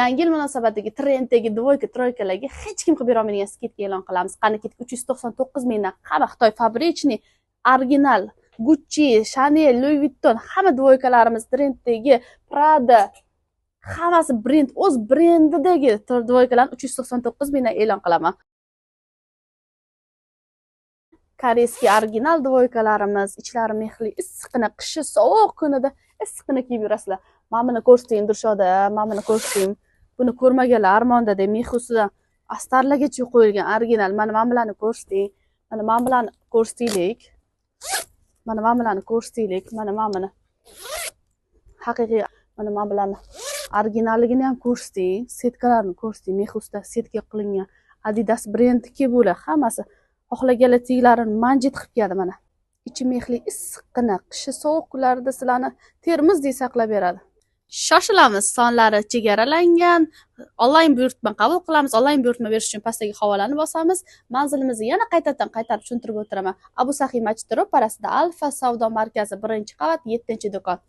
Yangi yil munosabatiga trenddagi dvoyka troykalarga hech kim qilib bera olmaydigan skidka e'lon qilamiz. Qani ketik 399 mingdan hamma Xitoy fabrichniy, original, Gucci, Chanel, Louis Vuitton hamma dvoykalarimiz trenddagi Prada hammasi brend, o'z brendidagi dvoykalarni 399 mingdan e'lon qilaman. Koreyskiy original dvoykalarimiz, ichlari mexli, issiqqina, qishi sovuq kunida issiqqina kiyib yurasizlar. Mana buni ko'rsating Dilshoda, mana buni ko'rsating. Buni ko'rmaganlar armonda mexi ustidan astarlagacha qo'yilgan original. Mana bularni ko'rsating. Mana bularni ko'rsataylik. Mana bularni ko'rsataylik. Mana buni. Haqiqiy mana bularni originalligini ham ko'rsating. Setkalarni ko'rsating. Mexi ustidan setka qilingan Adidas brendniki bular hammasi. Xohlaganlar teglarini manjit qilib keladi mana. Ichi mexli issiqqina, qishi sovuq kunlarida sizlarni termizdek saqlab beradi. Shoshilamiz, sonlari chegaralangan. Onlayn buyurtma qabul qilamiz. Onlayn buyurtma berish uchun pastdagi havolani bosamiz. Manzilimizni yana qaytadan qaytarib tushuntirib o'tiraman. Abu Saxiy masjidi ro'parasida Alfa savdo markazi 1-qavat 7-do'kon.